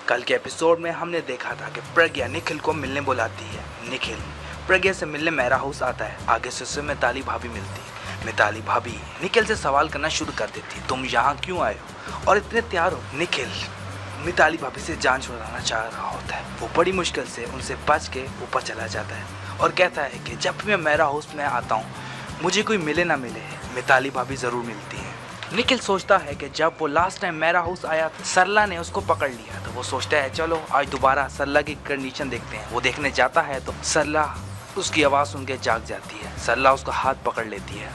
कल के एपिसोड में हमने देखा था कि प्रज्ञा निखिल को मिलने बुलाती है। निखिल प्रज्ञा से मिलने मेरा हाउस आता है। आगे से उसे मिताली भाभी मिलती। मिताली भाभी निखिल से सवाल करना शुरू कर देती, तुम यहाँ क्यों आए हो और इतने तैयार हो। निखिल मिताली भाभी से जान छुड़ाना चाह रहा होता है। वो बड़ी मुश्किल से उनसे बच के ऊपर चला जाता है और कहता है कि जब भी मैं मेरा हाउस में आता हूँ मुझे कोई मिले ना मिले, मिताली भाभी ज़रूर मिलती है। निखिल सोचता है कि जब वो लास्ट टाइम मेरा हाउस आया सरला ने उसको पकड़ लिया, तो वो सोचता है चलो आज दोबारा सरला की कंडीशन देखते हैं। वो देखने जाता है तो सरला उसकी आवाज़ सुन के जाग जाती है। सरला उसका हाथ पकड़ लेती है।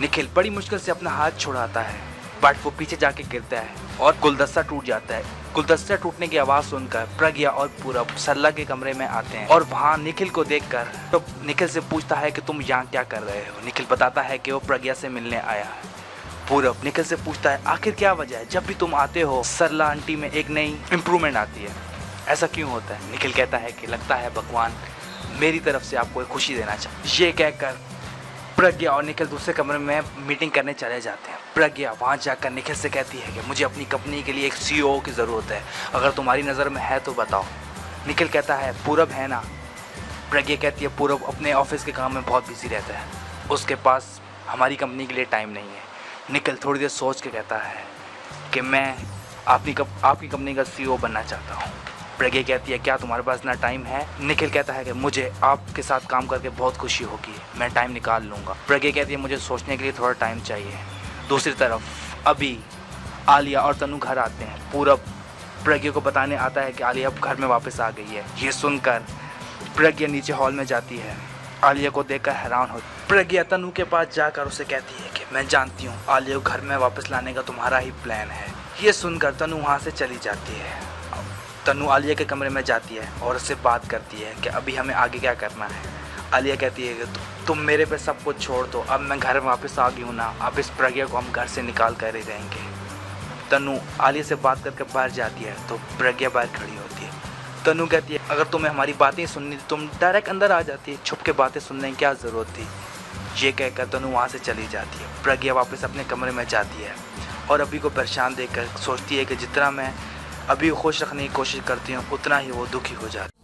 निखिल बड़ी मुश्किल से अपना हाथ छुड़ाता है बट वो पीछे जाके गिरता है और गुलदस्ता टूट जाता है। गुलदस्ता टूटने की आवाज़ सुनकर प्रज्ञा और पूरब सरला के कमरे में आते हैं और वहाँ निखिल को देखकर तो निखिल से पूछता है कि तुम यहाँ क्या कर रहे हो। निखिल बताता है कि वो प्रज्ञा से मिलने आया है। पूरब निखिल से पूछता है आखिर क्या वजह है, जब भी तुम आते हो सरला आंटी में एक नई इम्प्रूवमेंट आती है, ऐसा क्यों होता है। निखिल कहता है कि लगता है भगवान मेरी तरफ से आपको एक खुशी देना चाहिए। ये कहकर प्रज्ञा और निखिल दूसरे कमरे में मीटिंग करने चले जाते हैं। प्रज्ञा वहाँ जाकर निखिल से कहती है कि मुझे अपनी कंपनी के लिए एक CEO की ज़रूरत है, अगर तुम्हारी नज़र में है तो बताओ। निखिल कहता है पूरब है ना। प्रज्ञा कहती है पूरब अपने ऑफिस के काम में बहुत बिजी रहता है, उसके पास हमारी कंपनी के लिए टाइम नहीं है। निखिल थोड़ी देर सोच के कहता है कि मैं आपकी कंपनी का CEO बनना चाहता हूँ। प्रज्ञा कहती है क्या तुम्हारे पास इतना टाइम है। निखिल कहता है कि मुझे आपके साथ काम करके बहुत खुशी होगी, मैं टाइम निकाल लूँगा। प्रज्ञा कहती है मुझे सोचने के लिए थोड़ा टाइम चाहिए। दूसरी तरफ अभी आलिया और तनु घर आते हैं। पूरब प्रज्ञा को बताने आता है कि आलिया अब घर में वापस आ गई है। ये सुनकर प्रज्ञा नीचे हॉल में जाती है। आलिया को देखकर हैरान हो प्रज्ञा तनु के पास जाकर उसे कहती है कि मैं जानती हूँ आलिया को घर में वापस लाने का तुम्हारा ही प्लान है। ये सुनकर तनु वहाँ से चली जाती है। तनु आलिया के कमरे में जाती है और उससे बात करती है कि अभी हमें आगे क्या करना है। आलिया कहती है कि तुम मेरे पे सब कुछ छोड़ दो, अब मैं घर में वापस आ गई हूँ ना, अब इस प्रज्ञा को हम घर से निकाल कर ही रहेंगे। तनु आलिया से बात करके बाहर जाती है तो प्रज्ञा बाहर खड़ी होती है। तनु कहती है अगर तुम्हें हमारी बातें सुननी थी तुम डायरेक्ट अंदर आ जाती, छुप के बातें सुनने की क्या ज़रूरत थी। ये कहकर तनु वहाँ से चली जाती है। प्रज्ञा वापस अपने कमरे में जाती है और अभी को परेशान देखकर सोचती है कि जितना मैं अभी खुश रखने की कोशिश करती हूँ उतना ही वो दुखी हो जाती है।